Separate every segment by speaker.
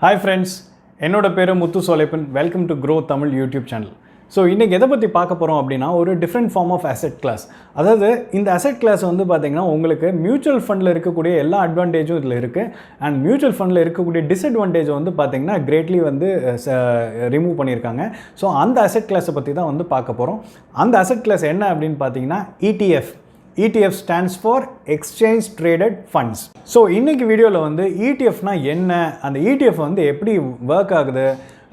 Speaker 1: Hi friends, என்னோட பேரு Muthu Solaippan. Welcome to Groww Tamil YouTube channel. So இன்றைக்கி எதை பற்றி பார்க்க போகிறோம் அப்படின்னா ஒரு different form of asset class. அதாவது இந்த அசெட் கிளாஸ் வந்து பார்த்திங்கன்னா உங்களுக்கு மியூச்சுவல் ஃபண்டில் இருக்கக்கூடிய எல்லா அட்வான்டேஜும் இதில் இருக்குது. அண்ட் மியூச்சுவல் ஃபண்டில் இருக்கக்கூடிய டிஸ்அட்வான்டேஜ் வந்து பார்த்திங்கன்னா கிரேட்லி வந்து ரிமூவ் பண்ணியிருக்காங்க. ஸோ அந்த அசெட் கிளாஸை பற்றி தான் வந்து பார்க்க போகிறோம். அந்த அசெட் கிளாஸ் என்ன அப்படின்னு பார்த்தீங்கன்னா ETF stands for Exchange Traded Funds. So இன்றைக்கி வீடியோவில் வந்து ETFனால் என்ன, அந்த ETF வந்து எப்படி ஒர்க் ஆகுது,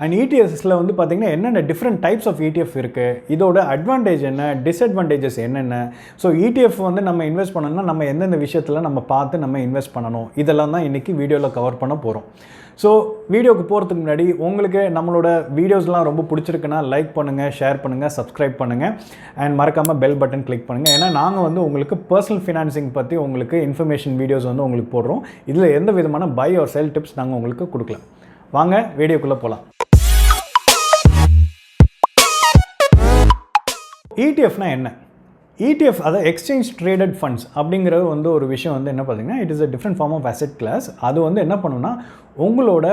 Speaker 1: அண்ட் ETFஸில் வந்து பார்த்திங்கன்னா என்னென்ன டிஃப்ரெண்ட் டைப்ஸ் ஆஃப் ETF இருக்குது, இதோட அட்வான்டேஜ் என்ன, டிஸ்அட்வான்டேஜஸ் என்னென்ன, ஸோ ETF வந்து நம்ம இன்வெஸ்ட் பண்ணணும்னா நம்ம எந்தெந்த விஷயத்தில் நம்ம பார்த்து நம்ம இன்வெஸ்ட் பண்ணணும், இதெல்லாம் தான் இன்றைக்கி வீடியோவில் கவர் பண்ண போகிறோம். ஸோ வீடியோக்கு போகிறதுக்கு முன்னாடி உங்களுக்கு நம்மளோட வீடியோஸ்லாம் ரொம்ப பிடிச்சிருக்குன்னா லைக் பண்ணுங்கள், ஷேர் பண்ணுங்கள், சப்ஸ்கிரைப் பண்ணுங்கள், அண்ட் மறக்காமல் பெல் பட்டன் கிளிக் பண்ணுங்கள். ஏன்னா நாங்கள் வந்து உங்களுக்கு பர்சனல் ஃபினான்சிங் பற்றி உங்களுக்கு இன்ஃபர்மேஷன் வீடியோஸ் வந்து உங்களுக்கு போடுறோம். இதில் எந்த விதமான பை ஆர் செல் டிப்ஸ் நாங்கள் உங்களுக்கு கொடுக்கல. வாங்க வீடியோக்குள்ளே போகலாம். ETFனா என்ன? ETF அதாவது எக்ஸ்சேஞ்ச் ட்ரேடட் ஃபண்ட்ஸ் அப்படிங்கிறது வந்து ஒரு விஷயம் வந்து என்ன பார்த்தீங்கன்னா it is a different form of asset class. அது வந்து என்ன பண்ணுன்னா உங்களோட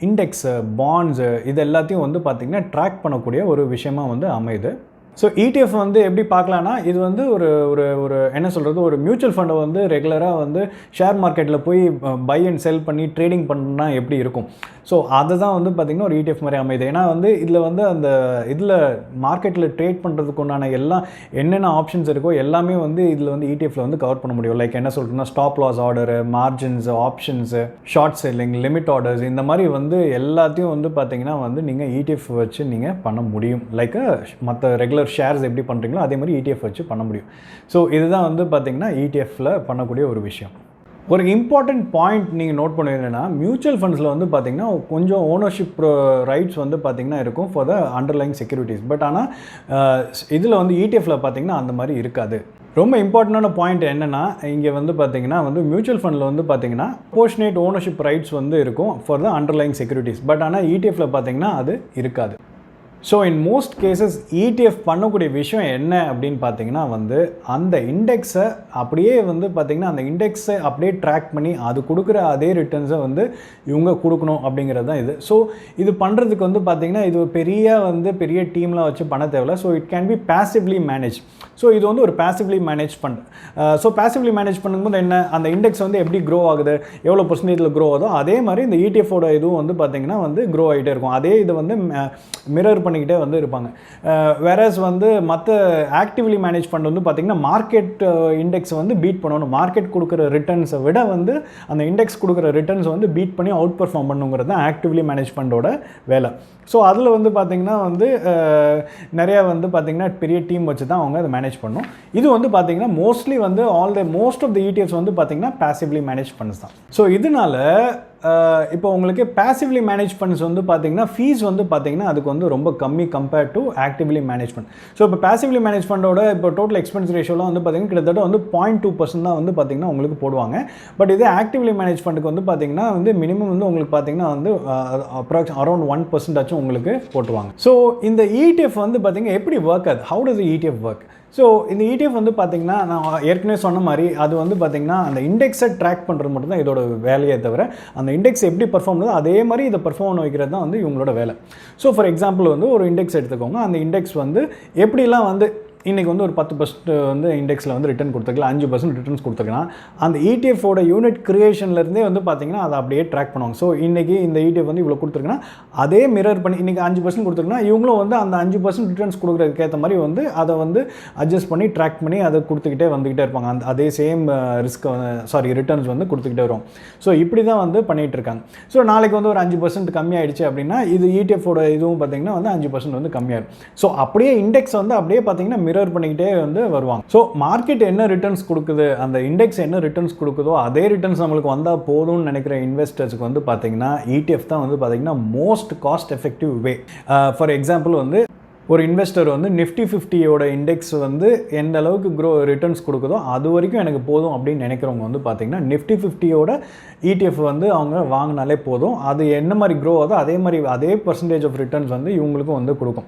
Speaker 1: இண்டெக்ஸு, பாண்ட்ஸு இது எல்லாத்தையும் வந்து பார்த்திங்கன்னா ட்ராக் பண்ணக்கூடிய ஒரு விஷயமாக வந்து அமையுது. ஸோ ETF வந்து எப்படி பார்க்கலான்னா இது வந்து ஒரு ஒரு ஒரு என்ன சொல்கிறது, ஒரு மியூச்சுவல் ஃபண்டை வந்து ரெகுலராக வந்து ஷேர் மார்க்கெட்டில் போய் பை அண்ட் செல் பண்ணி ட்ரேடிங் பண்ணா எப்படி இருக்கும், ஸோ அதை தான் வந்து பார்த்திங்கன்னா ஒரு ETF மாதிரி அமையுது. ஏன்னா வந்து இதில் வந்து அந்த இதில் மார்க்கெட்டில் ட்ரேட் பண்ணுறதுக்கு உண்டான எல்லாம் என்னென்ன ஆப்ஷன்ஸ் இருக்கோ எல்லாமே வந்து இதில் வந்து ETFில் வந்து கவர் பண்ண முடியும். லைக் என்ன சொல்கிறதுனா stop loss order, margins, options, short selling, limit orders, இந்த மாதிரி வந்து எல்லாத்தையும் வந்து பார்த்திங்கன்னா வந்து நீங்கள் ETF வச்சு நீங்கள் பண்ண முடியும். லைக் மற்ற ரெகுலர் ஷேர்ஸ் எப்படி பண்ணுறீங்களோ அதே மாதிரி ETF வச்சு பண்ண முடியும். ஸோ இதுதான் வந்து பார்த்திங்கன்னா ETFில் பண்ணக்கூடிய ஒரு விஷயம். ஒரு இம்பார்ட்டண்ட் பாயிண்ட் நீங்கள் நோட் பண்ணுவீங்கன்னா மியூச்சுவல் ஃபண்ட்ஸில் வந்து பார்த்திங்கன்னா கொஞ்சம் ஓனர்ஷிப் ரைட்ஸ் வந்து பார்த்திங்கன்னா இருக்கும் for the underlying securities. But ஆனால் இதில் வந்து ETFில் பார்த்திங்கன்னா அந்த மாதிரி இருக்காது. ரொம்ப இம்பார்ட்டண்டான பாயிண்ட் என்னென்னா இங்கே வந்து பார்த்திங்கன்னா வந்து மியூச்சுவல் ஃபண்டில் வந்து பார்த்திங்கன்னா ப்ரொபோர்ஷனேட் ஓனர்ஷிப் ரைட்ஸ் வந்து இருக்கும் for the underlying securities. But ஆனால் ETFில் பார்த்திங்கன்னா அது இருக்காது. So in most cases ETF பண்ணக்கூடிய விஷயம் என்ன அப்படின்னு பார்த்தீங்கன்னா வந்து அந்த இண்டெக்ஸை அப்படியே வந்து பார்த்திங்கன்னா அந்த இண்டெக்ஸை அப்படியே ட்ராக் பண்ணி அது கொடுக்குற அதே ரிட்டர்ன்ஸை வந்து இவங்க கொடுக்கணும் அப்படிங்கிறது தான் இது. ஸோ இது பண்ணுறதுக்கு வந்து பார்த்திங்கன்னா இது ஒரு பெரிய டீம்லாம் வச்சு பண்ண தேவையில்ல. So it can be passively manage. So இது வந்து ஒரு passively manage fund. So passively manage பண்ணும்போது என்ன, அந்த இண்டெக்ஸ் வந்து எப்படி க்ரோ ஆகுது, எவ்வளோ பர்சன்டேஜில் க்ரோ ஆகுதோ அதே மாதிரி இந்த ETFோட இதுவும் வந்து பார்த்திங்கன்னா வந்து க்ரோ ஆகிட்டே இருக்கும். அதே இது வந்து மிரர் பண்ணிக்கிட்டே வந்து இருப்பாங்க. வேறஸ் வந்து மற்ற ஆக்டிவ்லி மேனேஜ் ஃபண்ட் வந்து பார்த்திங்கன்னா மார்க்கெட் இண்டெக்ஸ் வந்து பீட் பண்ணணும். மார்க்கெட் கொடுக்குற ரிட்டர்ன்ஸை விட வந்து அந்த இண்டெக்ஸ் கொடுக்குற ரிட்டர்ன்ஸ் வந்து பீட் பண்ணி அவுட் பர்ஃபார்ம் பண்ணுங்கிறது தான் ஆக்டிவ்லி மேனேஜ் ஃபண்டோட வேலை. ஸோ அதில் வந்து பார்த்திங்கன்னா வந்து நிறையா வந்து பார்த்திங்கன்னா பெரிய டீம் வச்சு தான் அவங்க அதை மேனேஜ் பண்ணணும். இது வந்து பார்த்திங்கன்னா மோஸ்ட்லி வந்து மோஸ்ட் ஆஃப் த ETFs வந்து பார்த்திங்கன்னா பேசிவ்லி மேனேஜ் ஃபண்ட்ஸ் தான். ஸோ இதனால இப்போ உங்களுக்கு பேசிவ்லி மேனேஜ் ஃபண்ட்ஸ் வந்து பார்த்திங்கன்னா ஃபீஸ் வந்து பார்த்திங்கன்னா அதுக்கு வந்து ரொம்ப கம்மி compared to actively manage fund. So இப்போ பேசிவ்லி மேனேஜ் ஃபண்டோட இப்போ டோட்டல் எக்ஸ்பென்ஸ் ரேஷியோலாம் வந்து பார்த்திங்கன்னா கிட்டத்தட்ட வந்து 0.2% தான் வந்து பார்த்திங்கன்னா உங்களுக்கு போடுவாங்க. பட் இது ஆக்டிவ்லி மேனேஜ் ஃபண்டுக்கு வந்து பார்த்திங்கன்னா வந்து மினிமம் வந்து உங்களுக்கு பார்த்திங்கன்னா வந்து அரௌண்ட் 1% ஆச்சும் உங்களுக்கு போட்டுருவாங்க. ஸோ இந்த ETF வந்து பார்த்திங்கன்னா எப்படி ஒர்க் ஆகுது, how does ETF work? So இந்த ETF வந்து பார்த்திங்கன்னா நான் ஏற்கனவே சொன்ன மாதிரி அது வந்து பார்த்திங்கன்னா அந்த இண்டெக்ஸை ட்ராக் பண்ணுறது மட்டும் தான் இதோட வேலையே தவிர அந்த இண்டெக்ஸ் எப்படி பர்ஃபார்ம் பண்ணுதோ அதே மாதிரி இதை பர்ஃபார்ம் பண்ண வைக்கிறது தான் வந்து இவங்களோட வேலை. ஸோ ஃபார் எக்ஸாம்பிள் வந்து ஒரு இண்டெக்ஸ் எடுத்துக்கோங்க. அந்த இண்டெக்ஸ் வந்து எப்படிலாம் வந்து இன்றைக்கி வந்து ஒரு 10% வந்து இண்டெக்ஸில் வந்து ரிட்டர்ன் கொடுத்துருக்கலாம், 5% ரிட்டர்ன்ஸ் கொடுத்துருக்கலாம். அந்த ETFோட யூனிட் கிரியேஷன்லேருந்தே வந்து பார்த்திங்கன்னா அதை அப்படியே ட்ராக் பண்ணுவாங்க. ஸோ இன்றைக்கி இந்த ETF வந்து இவ்வளோ கொடுத்துருக்குன்னா அதே மிரர் பண்ணி இன்றைக்கி 5% கொடுத்துருக்குன்னா இவங்களும் வந்து அந்த 5% ரிட்டர்ன்ஸ் கொடுக்குறதுக்கு ஏற்ற மாதிரி வந்து அதை வந்து அட்ஜஸ்ட் பண்ணி ட்ராக் பண்ணி அதை வந்துக்கிட்டே இருப்பாங்க. அந்த அதே சேம் ரிட்டர்ன்ஸ் வந்து கொடுத்துக்கிட்டே வரும். ஸோ இப்படி தான் வந்து பண்ணிகிட்டு இருக்காங்க. ஸோ நாளைக்கு வந்து ஒரு 5% கம்மியாயிடுச்சு அப்படின்னா இது ETFோட இதுவும் பார்த்திங்கன்னா வந்து 5% வந்து கம்மியாகும். ஸோ அப்படியே இண்டெக்ஸ் வந்து அப்படியே பார்த்திங்கன்னா மிரர் பண்ணிக்கிட்டே வந்து வருவாங்க. ஸோ மார்க்கெட் என்ன ரிட்டர்ன்ஸ் கொடுக்குது, அந்த இண்டெக்ஸ் என்ன ரிட்டர்ன்ஸ் கொடுக்குதோ அதே ரிட்டர்ன்ஸ் நம்மளுக்கு வந்தால் போதும்னு நினைக்கிற இன்வெஸ்டர்ஸுக்கு வந்து பார்த்தீங்கன்னா ETF தான் வந்து பார்த்தீங்கன்னா most cost effective way. For example வந்து ஒரு இன்வெஸ்டர் வந்து நிஃப்டி 50யோட இண்டெக்ஸ் வந்து எந்த அளவுக்கு ரிட்டர்ன்ஸ் கொடுக்குதோ அது வரைக்கும் எனக்கு போதும் அப்படின்னு நினைக்கிறவங்க வந்து பார்த்திங்கன்னா நிஃப்டி 50யோட ETF வந்து அவங்க வாங்கினாலே போதும். அது என்ன மாதிரி க்ரோ ஆகுதோ அதே பர்சன்டேஜ் ஆஃப் ரிட்டர்ன்ஸ் வந்து இவங்களுக்கும் வந்து கொடுக்கும்.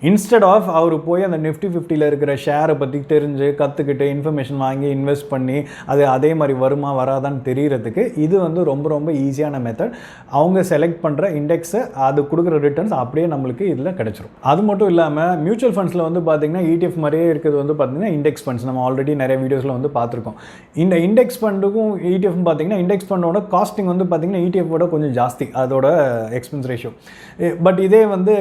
Speaker 1: இன்ஸ்டெட் ஆஃப் அவர் போய் அந்த நிஃப்டி 50யில் இருக்கிற ஷேரை பற்றி தெரிஞ்சு கற்றுக்கிட்டு இன்ஃபர்மேஷன் வாங்கி இன்வெஸ்ட் பண்ணி அது அதே மாதிரி வருமா வராதான்னு தெரியறதுக்கு இது வந்து ரொம்ப ரொம்ப ஈஸியான மெத்தட். அவங்க செலக்ட் பண்ணுற இண்டெக்ஸை அது கொடுக்குற ரிட்டர்ன்ஸ் அப்படியே நம்மளுக்கு இதில் கிடச்சிரும். அது மட்டும் இல்லாமல் மியூச்சுவல் ஃபண்ட்ஸில் வந்து பார்த்திங்கன்னா ETF மாதிரியே இருக்கிறது வந்து பார்த்திங்கன்னா இண்டெக்ஸ் ஃபண்ட்ஸ். நம்ம ஆல்ரெடி நிறைய வீடியோஸில் வந்து பார்த்துருக்கோம். இந்த இண்டெக்ஸ் ஃபண்டுக்கும் ETF பார்த்திங்கன்னா இண்டெக்ஸ் ஃபண்டோட காஸ்டிங் வந்து பார்த்திங்கன்னா ETF-ஓட கொஞ்சம் ஜாஸ்தி அதோட எக்ஸ்பென்ஸ் ரேஷியோ. பட் இதே வந்து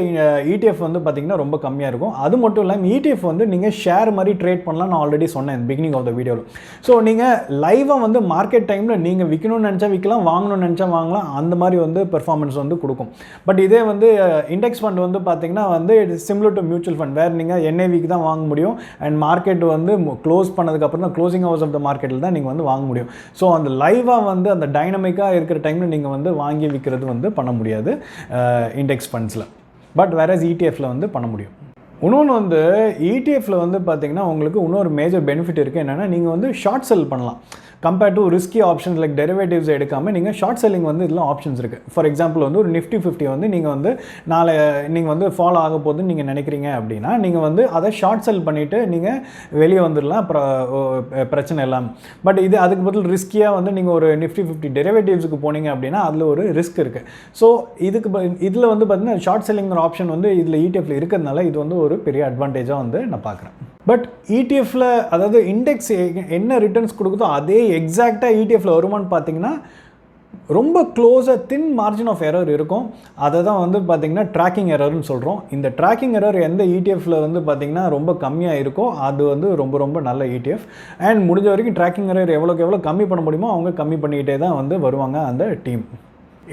Speaker 1: ETF வந்து பார்த்திங்கன்னா ரொம்ப கம்மியாக இருக்கும். அது மட்டும் இல்லாமல் ETF வந்து நீங்கள் ஷேர் மாதிரி ட்ரேட் பண்ணலாம். நான் ஆல்ரெடி சொன்னேன் பிகினிங் ஆஃப் த வீடியோவில். ஸோ நீங்கள் லைவாக வந்து மார்க்கெட் டைமில் நீங்கள் விற்கணும்னு நினச்சா விற்கலாம், வாங்கணும்னு நினச்சா வாங்கலாம். அந்த மாதிரி வந்து பெர்ஃபார்மன்ஸ் வந்து கொடுக்கும். பட் இதே வந்து இண்டெக்ஸ் ஃபண்ட் வந்து பார்த்திங்கன்னா வந்து it is similar to mutual fund வேறு நீங்கள் NAV-க்கு தான் வாங்க முடியும். அண்ட் மார்க்கெட் வந்து க்ளோஸ் பண்ணதுக்கப்புறம் தான் க்ளோசிங் ஹவர்ஸ் ஆஃப் த மார்க்கெட்டில் தான் நீங்கள் வந்து வாங்க முடியும். ஸோ அந்த லைவாக வந்து அந்த டைனமிக்காக இருக்கிற டைமில் நீங்கள் வந்து வாங்கி விற்கிறது வந்து பண்ண முடியாது இண்டெக்ஸ் ஃபண்ட்ஸில். பட் வேறஸ் ETF-ல வந்து பண்ண முடியும். இன்னொன்று வந்து ETF-ல வந்து பார்த்திங்கன்னா உங்களுக்கு இன்னொரு மேஜர் பெனிஃபிட் இருக்குது. என்னென்னா நீங்கள் வந்து ஷார்ட் செல் பண்ணலாம். Compared to risky options like derivatives எடுக்காமல் நீங்கள் ஷார்ட் செல்லிங் வந்து இதில் ஆப்ஷன்ஸ் இருக்குது. ஃபார் எக்ஸாம்பிள் வந்து ஒரு நிஃப்டி 50 வந்து நீங்கள் வந்து நீங்கள் வந்து ஃபாலோ ஆக போகுதுன்னு நீங்கள் நினைக்கிறீங்க அப்படின்னா நீங்கள் வந்து அதை ஷார்ட் செல் பண்ணிவிட்டு நீங்கள் வெளியே வந்துடலாம், பிரச்சனை இல்லாமல். பட் இது அதுக்கு பதில் ரிஸ்கியாக வந்து நீங்கள் ஒரு நிஃப்டி 50 டெரிவேட்டிவ்ஸுக்கு போனீங்க அப்படின்னா அதில் ஒரு ரிஸ்க் இருக்குது. ஸோ இதில் வந்து பார்த்திங்கன்னா ஷார்ட் செல்லிங்கிற ஆப்ஷன் வந்து இதில் ETF-ல இருக்கிறதுனால இது வந்து ஒரு பெரிய அட்வான்டேஜாக வந்து நான் பார்க்குறேன். பட் ETF-ல அதாவது இண்டெக்ஸ் என்ன ரிட்டர்ன்ஸ் கொடுக்குதோ அதே எக்ஸாக்டாக ETF-ல வருமானு பார்த்தீங்கன்னா ரொம்ப க்ளோஸாக தின் மார்ஜின் ஆஃப் எரர் இருக்கும். அதை தான் வந்து பார்த்திங்கன்னா ட்ராக்கிங் எரர்னு சொல்கிறோம். இந்த ட்ராக்கிங் எரர் எந்த ETF-ல வந்து பார்த்திங்கன்னா ரொம்ப கம்மியாக இருக்கோ அது வந்து ரொம்ப ரொம்ப நல்ல ETF. அண்ட் முடிஞ்ச வரைக்கும் ட்ராக்கிங் எரர் எவ்வளோக்கு எவ்வளோ கம்மி பண்ண முடியுமோ அவங்க கம்மி பண்ணிக்கிட்டே தான் வந்து வருவாங்க அந்த டீம்.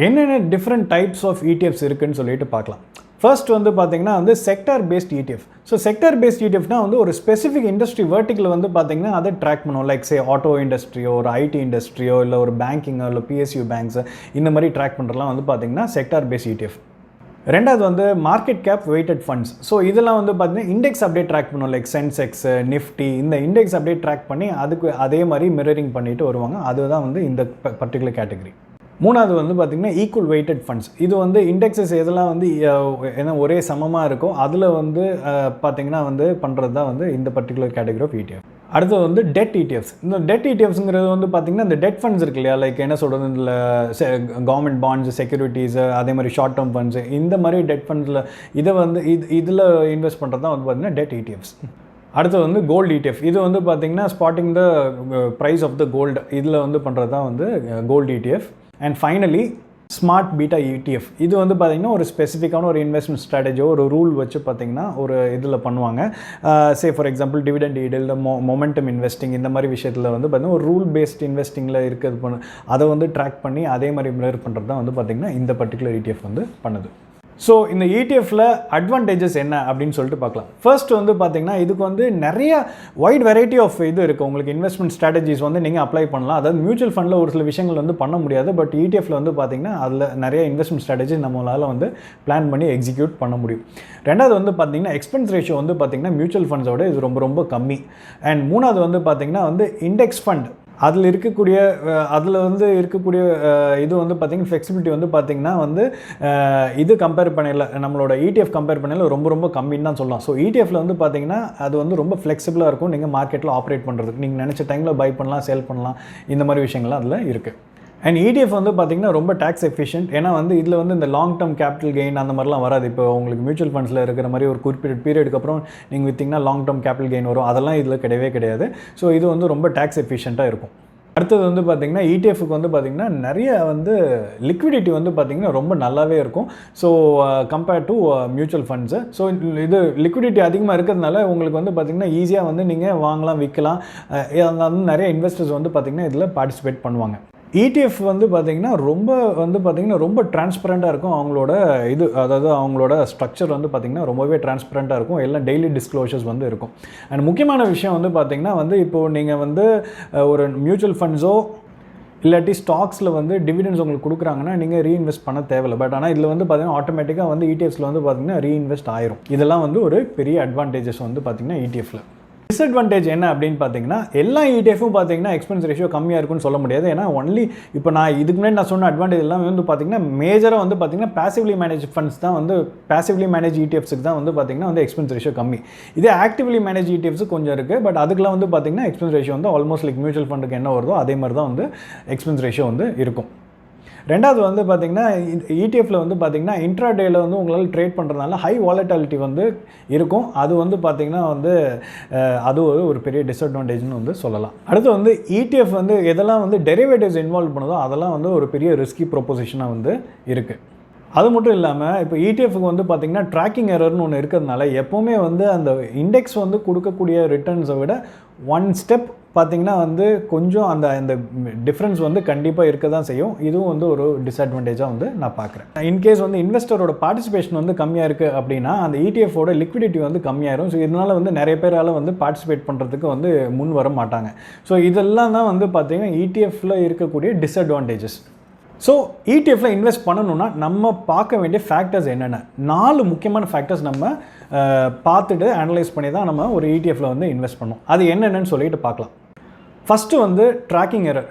Speaker 1: என்னென்ன டிஃப்ரெண்ட் டைப்ஸ் ஆஃப் ETFs இருக்குதுன்னு சொல்லிட்டு பார்க்கலாம். ஃபர்ஸ்ட் வந்து பார்த்திங்கன்னா வந்து sector based ETF. So sector based ETFனா வந்து ஒரு ஸ்பெசிஃபிக் இண்டஸ்ட்ரி வெர்டிக்கல் வந்து பார்த்திங்கன்னா அதை ட்ராக் பண்ணுவோம். லைக் சே ஆட்டோ இண்டஸ்ட்ரியோ ஒரு IT இண்டஸ்ட்ரியோ இல்லை ஒரு பேங்கிங்கோ இல்லை PSU பேங்க்ஸு இந்த மாதிரி ட்ராக் பண்ணுறதுலாம் வந்து பார்த்திங்கன்னா செக்டார் பேஸ்ட் ETF. ரெண்டாவது வந்து market cap weighted funds. So இதெல்லாம் வந்து பார்த்திங்கன்னா இண்டெக்ஸ் அப்டேட் ட்ராக் பண்ணுவோம். லைக் சென்செக்ஸ், நிஃப்டி இந்த இண்டெக்ஸ் அப்டேட் ட்ராக் பண்ணி அதுக்கு அதே மாதிரி மிரரிங் பண்ணிட்டு வருவாங்க. அதுதான் வந்து இந்த பர்டிகுலர் கேட்டகரி. மூணாவது வந்து பார்த்திங்கன்னா ஈக்குவல் வெயிட்டட் ஃபண்ட்ஸ். இது வந்து இண்டெக்ஸஸ் எதெல்லாம் வந்து ஏன்னா ஒரே சமமாக இருக்கோ அதில் வந்து பார்த்திங்கன்னா வந்து பண்ணுறது தான் வந்து இந்த பர்டிகுலர் கேட்டகரி ஆஃப் ETF. அடுத்தது வந்து டெட் ETFs. இந்த டெட் ETFஸ்ங்கிறது வந்து பார்த்திங்கன்னா இந்த டெட் ஃபண்ட்ஸ் இருக்கு இல்லையா, லைக் என்ன சொல்கிறது, இதில் கவர்மெண்ட் பாண்ட்ஸ், செக்யூரிட்டிஸு, அதே மாதிரி ஷார்ட் டேர்ம் ஃபண்ட்ஸு, இந்த மாதிரி டெட் ஃபண்ட்ஸில் இதை வந்து இதில் இன்வெஸ்ட் பண்ணுறது தான் வந்து பார்த்திங்கன்னா டெட் ETFs. அடுத்தது வந்து கோல்டு ETF. இது வந்து பார்த்திங்கன்னா spotting the price of the gold, இதில் வந்து பண்ணுறது தான் வந்து gold ETF. And finally smart beta ETF. இது வந்து பார்த்திங்கன்னா ஒரு ஸ்பெசிஃபிக்கான ஒரு இன்வெஸ்ட்மெண்ட் ஸ்ட்ராட்டஜியோ ஒரு ரூல் வச்சு பார்த்திங்கன்னா ஒரு இதில் பண்ணுவாங்க. Say for example dividend yield இல்லை மொமெண்டம் இன்வெஸ்டிங் இந்த மாதிரி விஷயத்தில் வந்து பார்த்திங்கன்னா ஒரு ரூல் பேஸ்ட் இன்வெஸ்டிங்கில் இருக்கிறது அதை வந்து ட்ராக் பண்ணி அதே மாதிரி மிரர் பண்ணுறது தான் வந்து பார்த்திங்கன்னா இந்த பர்டிகுலர் ETF வந்து பண்ணுது. ஸோ இந்த ETF-ல அட்வான்டேஜஸ் என்ன அப்படின்னு சொல்லிட்டு பார்க்கலாம். ஃபர்ஸ்ட் வந்து பார்த்திங்கன்னா இதுக்கு வந்து நிறைய வைட் வெரைட்டி ஆஃப் இது இருக்குது. உங்களுக்கு இன்வெஸ்ட்மெண்ட் ஸ்ட்ராட்டஜிஸ் வந்து நீங்கள் அப்ளை பண்ணலாம். அதாவது மியூச்சுவல் ஃபண்டில் ஒரு சில விஷயங்கள் வந்து பண்ண முடியாது. பட் ETF-ல வந்து பார்த்திங்கன்னா அதில் நிறைய இன்வெஸ்ட்மெண்ட் ஸ்ட்ராட்டஜி நம்மளால் வந்து பிளான் பண்ணி எக்ஸிக்யூட் பண்ண முடியும். ரெண்டாவது வந்து பார்த்திங்கன்னா எக்ஸ்பென்ஸ் ரேஷியோ வந்து பார்த்திங்கன்னா மியூச்சுவல் ஃபண்ட்ஸோட இது ரொம்ப ரொம்ப கம்மி. அண்ட் மூணாவது வந்து பார்த்திங்கன்னா வந்து இண்டெக்ஸ் ஃபண்ட் அதில் இருக்கக்கூடிய இது வந்து பார்த்திங்கன்னா ஃப்ளெக்சிபிலிட்டி வந்து பார்த்திங்கன்னா வந்து இது கம்பேர் பண்ணல நம்மளோட ETF கம்பேர் பண்ணல ரொம்ப ரொம்ப கம்மின்னு தான் சொல்லலாம். ஸோ ETF-ல வந்து பார்த்திங்கன்னா அது வந்து ரொம்ப ஃப்ளெக்சிபிளாக இருக்கும். நீங்கள் மார்க்கெட்டில் ஆப்ரேட் பண்ணுறதுக்கு நீங்கள் நினச்ச டைமில் பை பண்ணலாம், சேல் பண்ணலாம், இந்த மாதிரி விஷயங்கள்லாம் அதில் இருக்குது. அண்ட் ETF வந்து பார்த்திங்கன்னா ரொம்ப டேக்ஸ் எஃபிஷியன்ட். ஏன்னா வந்து இதில் வந்து இந்த லாங் டேர்ம் கேபிட்டல் கெயின் அந்த மாதிரிலாம் வராது. இப்போ உங்களுக்கு மியூச்சுவல் ஃபண்ட்ஸில் இருக்கிற மாதிரி ஒரு குறிப்பிட்ட பீரியடுக்கு அப்புறம் நீங்கள் விற்றிங்கன்னா லாங் டேர்ம் கேபிட்டல் கெயின் வரும். அதெல்லாம் இதில் கிடையவே கிடையாது. ஸோ இது வந்து ரொம்ப டேக்ஸ் எஃபிஷியண்ட்டாக இருக்கும். அடுத்தது வந்து பார்த்திங்கன்னா ETF-க்கு வந்து பார்த்திங்கன்னா நிறைய வந்து லிக்விடிட்டி வந்து பார்த்திங்கன்னா ரொம்ப நல்லாவே இருக்கும். So compared to mutual funds. So இது லிக்விடிட்டி அதிகமாக இருக்கிறதுனால உங்களுக்கு வந்து பார்த்திங்கன்னா ஈஸியாக வந்து நீங்கள் வாங்கலாம், விற்கலாம். நிறைய இன்வெஸ்டர்ஸ் வந்து பார்த்திங்கன்னா இதில் பார்ட்டிசிபேட் பண்ணுவாங்க. ETF வந்து பார்த்திங்கன்னா ரொம்ப டிரான்ஸ்பரண்ட்டாக இருக்கும். அவங்களோட அதாவது அவங்களோட ஸ்ட்ரக்சர் வந்து பார்த்திங்கன்னா ரொம்பவே டிரான்ஸ்பரண்ட்டாக இருக்கும். எல்லாம் டெய்லி டிஸ்க்ளோஷர்ஸ் வந்து இருக்கும். அண்ட் முக்கியமான விஷயம் வந்து பார்த்திங்கன்னா வந்து இப்போது நீங்கள் வந்து ஒரு மியூச்சுவல் ஃபண்ட்ஸோ இல்லாட்டி ஸ்டாக்ஸில் வந்து டிவிடெண்ட்ஸ் உங்களுக்கு கொடுக்குறாங்கன்னா நீங்கள் ரீஇன்வெஸ்ட் பண்ண தேவையில்லை. பட் ஆனால் இதில் வந்து பார்த்தீங்கன்னா ஆட்டோமேட்டிக்காக வந்து இடிஎஃப்ஸில் வந்து பார்த்தீங்கன்னா ரீஇன்வெஸ்ட் ஆயிரும். இதெல்லாம் வந்து ஒரு பெரிய அட்வான்டேஜஸ் வந்து பார்த்தீங்கன்னா இடிஎஃப்ல. டிஸ்அட்வான்டேஜ் என்ன அப்படின்னு பார்த்தீங்கன்னா எல்லா இடிஎஃப்பும் பார்த்தீங்கன்னா எக்ஸ்பென்ஸ் ரேஷியோ கம்மியாக இருக்குன்னு சொல்ல முடியாது. ஏன்னா ஒன்லி இப்போ நான் இதுக்கு முன்னாடி நான் சொன்ன அட்வான்டேஜ் எல்லாமே வந்து பார்த்தீங்கன்னா மேஜராக வந்து பார்த்தீங்கன்னா பாசிவ்லி மேனேஜ் ஃபண்ட்ஸ் தான் வந்து பாசிவ்லி மேனேஜ் இடிஎஃப்ஸுக்கு தான் வந்து பார்த்தீங்கன்னா வந்து எக்ஸ்பென்ஸ் ரேஷியோ கம்மி. இதே ஆக்டிவ்லி மேனேஜ் இடிஎஃப்ஸ் கொஞ்சம் இருக்குது. பட் அதுக்கெல்லாம் வந்து பார்த்தீங்கன்னா எக்ஸ்பென்ஸ் ரேஷியோ வந்து ஆல்மோஸ்ட் லைக் மியூச்சுவல் ஃபண்டுக்கு என்ன வருதோ அதே மாதிரி தான் வந்து எக்ஸ்பென்ஸ் ரேஷியோ வந்து இருக்கும். ரெண்டாவது வந்து பார்த்திங்கன்னா இடிஎஃப்ல வந்து பார்த்திங்கன்னா இன்ட்ராடேயில் வந்து உங்களால் ட்ரேட் பண்ணுறதுனால ஹை வாலட்டாலிட்டி வந்து இருக்கும். அது வந்து பார்த்திங்கன்னா வந்து அது ஒரு பெரிய டிஸ்அட்வான்டேஜ்னு வந்து சொல்லலாம். அடுத்து வந்து இடிஎஃப் வந்து எதெல்லாம் வந்து டெரிவேட்டிவ்ஸ் இன்வால்வ் பண்ணுதோ அதெல்லாம் வந்து ஒரு பெரிய ரிஸ்கி ப்ரொப்போசிஷனாக வந்து இருக்குது. அது மட்டும் இல்லாமல் இப்போ இடிஎஃப்க்கு வந்து பார்த்திங்கன்னா ட்ராக்கிங் எரர்னு ஒன்று இருக்கிறதுனால எப்போவுமே வந்து அந்த இண்டெக்ஸ் வந்து கொடுக்கக்கூடிய ரிட்டர்ன்ஸை விட ஒன் ஸ்டெப் பார்த்திங்கன்னா வந்து கொஞ்சம் அந்த டிஃப்ரென்ஸ் வந்து கண்டிப்பாக இருக்க தான் செய்யும். இதுவும் வந்து ஒரு டிஸ்அட்வான்டேஜாக வந்து நான் பார்க்குறேன். இன்கேஸ் வந்து இன்வெஸ்டரோட பார்ட்டிசிபேஷன் வந்து கம்மியாக இருக்குது அப்படின்னா அந்த இடிஎஃபோட லிக்விடிட்டி வந்து கம்மியாயிரும். ஸோ இதனால் வந்து நிறைய பேரால் வந்து பார்ட்டிசிபேட் பண்ணுறதுக்கு வந்து முன் வர மாட்டாங்க. ஸோ இதெல்லாம் தான் வந்து பார்த்திங்கன்னா இடிஎஃப்ல இருக்கக்கூடிய டிஸ்அட்வான்டேஜஸ். ஸோ இடிஎஃப்ல இன்வெஸ்ட் பண்ணணும்னா நம்ம பார்க்க வேண்டிய ஃபேக்டர்ஸ் என்னென்ன, 4 முக்கியமான ஃபேக்டர்ஸ் நம்ம பார்த்துட்டு அனலைஸ் பண்ணி தான் நம்ம ஒரு இடிஎஃப்ல வந்து இன்வெஸ்ட் பண்ணணும். அது என்னென்னு சொல்லிட்டு பார்க்கலாம். ஃபஸ்ட்டு வந்து ட்ராக்கிங் எரர்.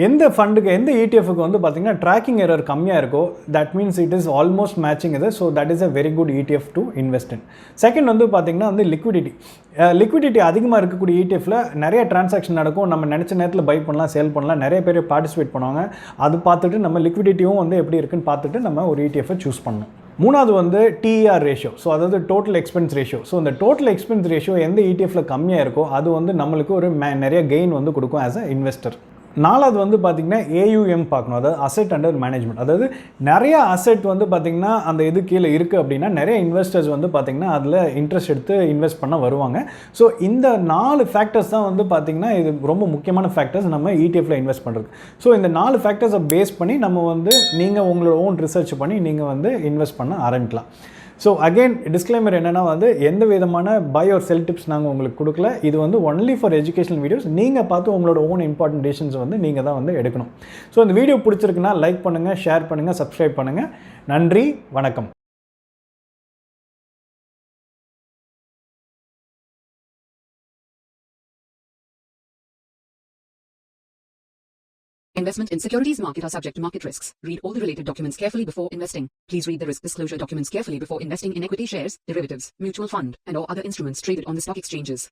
Speaker 1: எந்த ஃபண்டுக்கு எந்த இடிஎஃப்க்கு வந்து பார்த்திங்கன்னா ட்ராக்கிங் எரர் கம்மியாக இருக்கோ that means it is almost matching இது. So that is a very good ETF to invest in. Second வந்து பார்த்திங்கன்னா வந்து லிக்விடிட்டி அதிகமாக இருக்கக்கூடிய இடிஎஃப்ல நிறைய டிரான்சாக்ஷன் நடக்கும். நம்ம நினச்ச நேரத்தில் பை பண்ணலாம், சேல் பண்ணலாம், நிறைய பேர் பார்ட்டிசிபேட் பண்ணுவாங்க. அது பார்த்துட்டு நம்ம லிக்விடிட்டியும் வந்து எப்படி இருக்குன்னு பார்த்துட்டு நம்ம ஒரு இடிஎஃப்பை சூஸ் பண்ணணும். மூணாவது வந்து டிஆர் ரேஷியோ. ஸோ அதாவது டோட்டல் எக்ஸ்பென்ஸ் ரேஷியோ. ஸோ இந்த டோட்டல் எக்ஸ்பென்ஸ் ரேஷியோ எந்த இடிஎஃப்ல கம்மியாக இருக்கோ அது வந்து நம்மளுக்கு ஒரு நிறைய கெயின் வந்து கொடுக்கும் ஆஸ் அ இன்வெஸ்டர். நாலாவது வந்து பார்த்திங்கன்னா ஏயுஎம் பார்க்கணும், அதாவது அசெட் அண்டர் மேனேஜ்மெண்ட். அதாவது நிறைய அசெட் வந்து பார்த்திங்கன்னா அந்த இது கீழே இருக்குது அப்படின்னா நிறைய இன்வெஸ்டர்ஸ் வந்து பார்த்திங்கன்னா அதில் இன்ட்ரெஸ்ட் எடுத்து இன்வெஸ்ட் பண்ண வருவாங்க. ஸோ இந்த 4 ஃபேக்டர்ஸ் தான் வந்து பார்த்திங்கன்னா இது ரொம்ப முக்கியமான ஃபேக்டர்ஸ் நம்ம இடிஎஃப்ல இன்வெஸ்ட் பண்ணுறது. ஸோ இந்த 4 ஃபேக்டர்ஸை பேஸ் பண்ணி நம்ம வந்து நீங்கள் உங்களோட ஓன் ரிசர்ச் பண்ணி நீங்கள் வந்து இன்வெஸ்ட் பண்ண ஆரம்பிக்கலாம். ஸோ அகெயின் டிஸ்க்ளைமர் என்னென்னா வந்து எந்த விதமான பை ஆர் செல் டிப்ஸ் நாங்கள் உங்களுக்கு கொடுக்கல. இது வந்து ஒன்லி ஃபார் எஜுகேஷனல் வீடியோஸ். நீங்கள் பார்த்து உங்களோட ஓன் இம்பார்ட்டன்ட் டிசிஷன்ஸ் வந்து நீங்கள் தான் வந்து எடுக்கணும். ஸோ இந்த வீடியோ பிடிச்சிருக்குன்னா லைக் பண்ணுங்கள், ஷேர் பண்ணுங்கள், சப்ஸ்கிரைப் பண்ணுங்கள். நன்றி, வணக்கம்.
Speaker 2: Investment in securities market are subject to market risks. Read all the related documents carefully before investing. Please read the risk disclosure documents carefully before investing in equity shares, derivatives, mutual fund, and or other instruments traded on the stock exchanges.